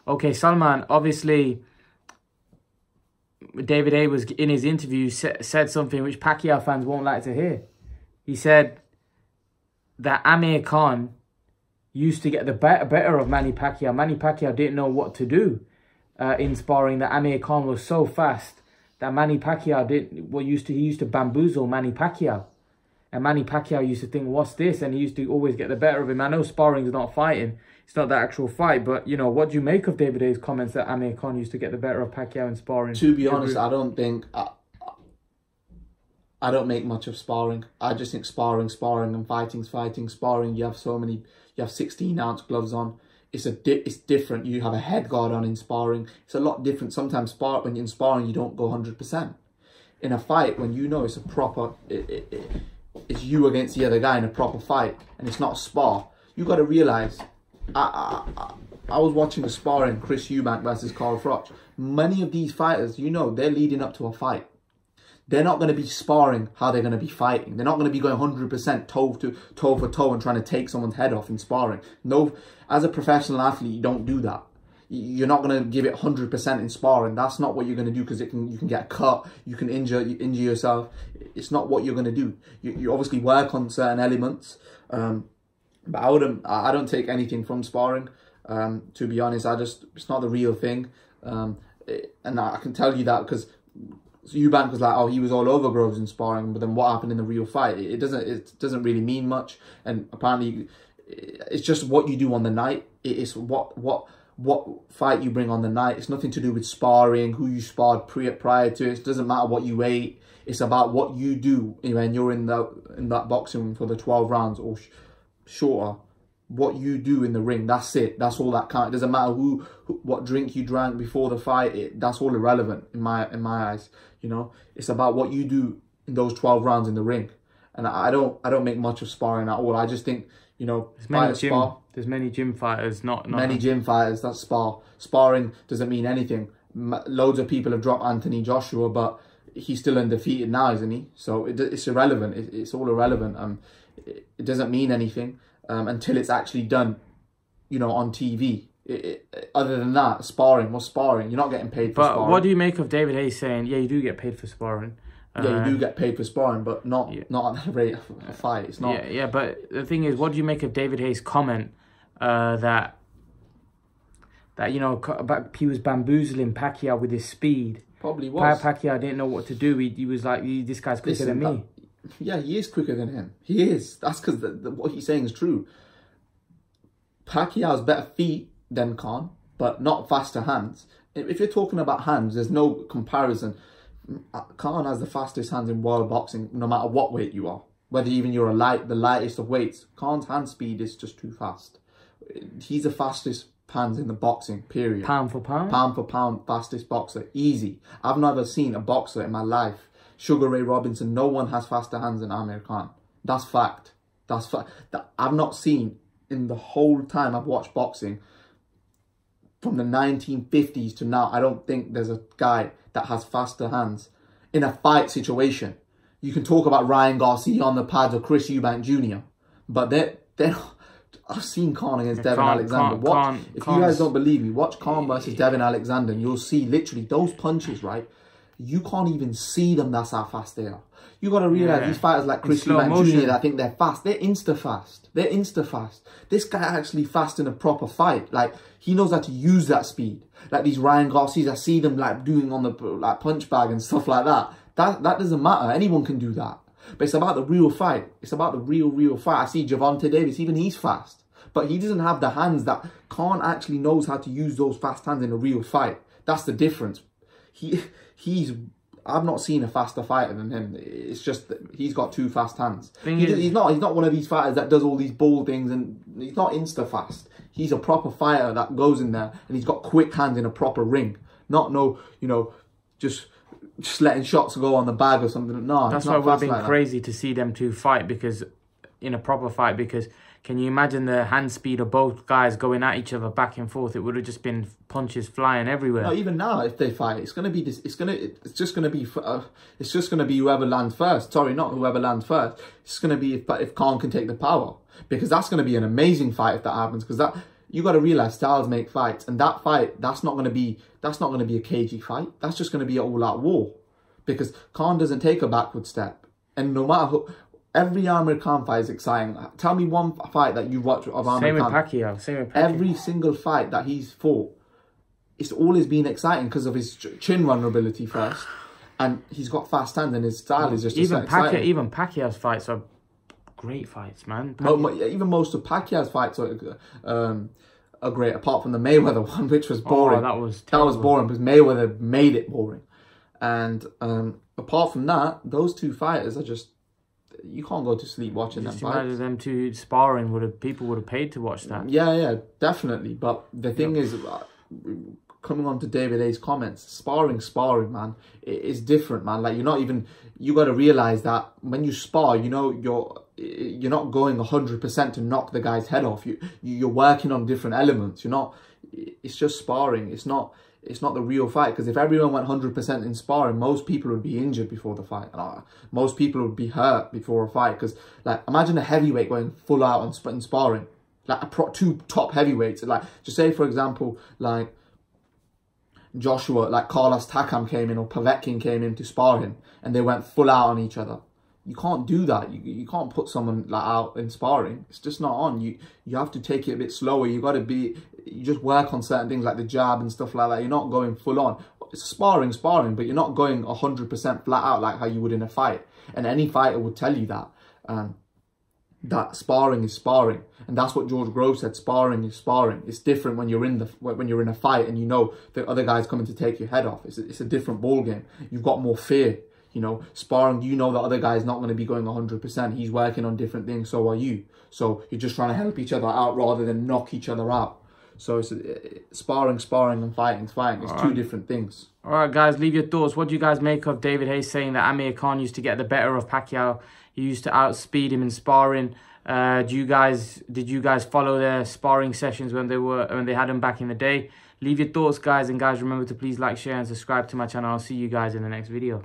Okay, Salman, obviously, David Haye was in his interview said something which Pacquiao fans won't like to hear. He said that Amir Khan used to get the better of Manny Pacquiao. Manny Pacquiao didn't know what to do in sparring. That Amir Khan was so fast that Manny Pacquiao he used to bamboozle Manny Pacquiao. And Manny Pacquiao used to think, what's this? And he used to always get the better of him. I know sparring is not fighting. It's not the actual fight. But, you know, what do you make of David Haye's comments that Amir Khan used to get the better of Pacquiao in sparring? To be honest, I don't think... I don't make much of sparring. I just think sparring, and fighting's fighting. Sparring, you have 16-ounce gloves on. It's different. You have a head guard on in sparring. It's a lot different. Sometimes when you're in sparring, you don't go 100%. In a fight, when you know it's a proper... it's you against the other guy in a proper fight, and it's not a spar. You got to realise, I was watching a sparring, Chris Eubank versus Carl Froch. Many of these fighters, you know, they're leading up to a fight. They're not going to be sparring how they're going to be fighting. They're not going to be going 100% toe for toe and trying to take someone's head off in sparring. No, as a professional athlete, you don't do that. You're not going to give it 100% in sparring. That's not what you're going to do, because you can get cut, you can injure yourself. It's not what you're going to do. You obviously work on certain elements, but I don't take anything from sparring. To be honest, it's not the real thing, and I can tell you that because Eubank was like, oh, he was all over Groves in sparring, but then what happened in the real fight? It doesn't really mean much, and apparently it's just what you do on the night. It's what fight you bring on the night. It's nothing to do with sparring, who you sparred prior to it. It doesn't matter what you ate. It's about what you do when you're in that boxing room for the 12 rounds or shorter. What you do in the ring, that's it. That's all that counts. It doesn't matter what drink you drank before the fight. That's all irrelevant in my eyes. You know, it's about what you do in those 12 rounds in the ring. And I don't make much of sparring at all. I just think, you know, there's many gym fighters, not many gym fighters that spar. Sparring doesn't mean anything. Loads of people have dropped Anthony Joshua, but he's still undefeated now, isn't he? So it's irrelevant. It's all irrelevant. It doesn't mean anything until it's actually done, you know, on TV. Other than that, sparring. What's sparring? You're not getting paid for sparring. But what do you make of David Haye saying, yeah, you do get paid for sparring? Yeah, you do get paid for sparring, but not at the rate of a fight. It's not. Yeah, but the thing is, what do you make of David Haye's comment that you know, he was bamboozling Pacquiao with his speed? Probably was. Pacquiao didn't know what to do. He was like, this guy's quicker than me. Yeah, he is quicker than him. He is. That's because what he's saying is true. Pacquiao's better feet than Khan, but not faster hands. If you're talking about hands, there's no comparison. Khan has the fastest hands in world boxing, no matter what weight you are. Whether even you're the lightest of weights. Khan's hand speed is just too fast. He's the fastest hands in the boxing, period. Pound for pound? Pound for pound, fastest boxer. Easy. I've never seen a boxer in my life. Sugar Ray Robinson, no one has faster hands than Amir Khan. That's fact. That's fact. That I've not seen in the whole time I've watched boxing, from the 1950s to now. I don't think there's a guy that has faster hands in a fight situation. You can talk about Ryan Garcia on the pads or Chris Eubank Jr., but they're I've seen Khan against Devin Alexander. If you guys don't believe me, watch Khan versus Devin Alexander, and you'll see literally those punches, right? You can't even see them. That's how fast they are. You got to realize these fighters like Chris Eubank Jr. that think they're fast. They're insta-fast. They're insta-fast. This guy actually fast in a proper fight. Like, he knows how to use that speed. Like these Ryan Garcias, I see them like doing on the like punch bag and stuff like that. That doesn't matter. Anyone can do that. But it's about the real fight. It's about the real fight. I see Gervonta Davis, even he's fast. But he doesn't have the hands that Khan actually knows how to use those fast hands in a real fight. That's the difference. I've not seen a faster fighter than him. It's just that he's got two fast hands. He's not one of these fighters that does all these ball things, and he's not insta fast. He's a proper fighter that goes in there and he's got quick hands in a proper ring. Not just letting shots go on the bag or something. No, that's why we've been crazy to see them two fight, because in a proper fight, because can you imagine the hand speed of both guys going at each other back and forth? It would have just been punches flying everywhere. No, even now, if they fight, it's just gonna be whoever lands first. Sorry, not whoever lands first. It's gonna be if Khan can take the power, because that's gonna be an amazing fight if that happens. Because you got to realize styles make fights, and that fight, that's not going to be a cagey fight. That's just going to be an all-out war, because Khan doesn't take a backward step, and no matter who, every Amir Khan fight is exciting. Tell me one fight that you watch of Amir Khan. Same with Pacquiao. Every single fight that he's fought, it's always been exciting because of his chin vulnerability first, and he's got fast hands, and his style is just exciting. Even Pacquiao's fights are great fights, man. Even most of Pacquiao's fights are great, apart from the Mayweather one, which was boring. Oh, that was boring because Mayweather made it boring. And apart from that, those two fighters are just, you can't go to sleep watching them fights. Imagine them two sparring, people would have paid to watch that. Yeah, definitely. But the thing is, coming on to David Haye's comments, sparring, man, it's different, man. Like, you got to realize that when you spar, you're not going 100% to knock the guy's head off. You're working on different elements. It's just sparring. It's not the real fight, because if everyone went 100% in sparring, most people would be injured before the fight. Most people would be hurt before a fight, because, like, imagine a heavyweight going full out in sparring, like two top heavyweights. Like, just say for example, like Joshua, like Carlos Takam came in, or Povetkin came in to spar him, and they went full out on each other. You can't do that. You can't put someone like out in sparring. It's just not on. You have to take it a bit slower. You just work on certain things like the jab and stuff like that. You're not going full on. It's sparring, but you're not going 100% flat out like how you would in a fight. And any fighter would tell you that. That sparring is sparring, and that's what George Grove said. Sparring is sparring. It's different when you're in a fight and you know the other guy's coming to take your head off. It's a different ball game. You've got more fear. Sparring, the other guy is not going to be going 100%. He's working on different things, so are you. So you're just trying to help each other out rather than knock each other out. So it's sparring and fighting. It's two different things. All right, guys, leave your thoughts. What do you guys make of David Haye saying that Amir Khan used to get the better of Pacquiao? He used to outspeed him in sparring. Did you guys follow their sparring sessions when they had him back in the day? Leave your thoughts, guys, and guys, remember to please like, share, and subscribe to my channel. I'll see you guys in the next video.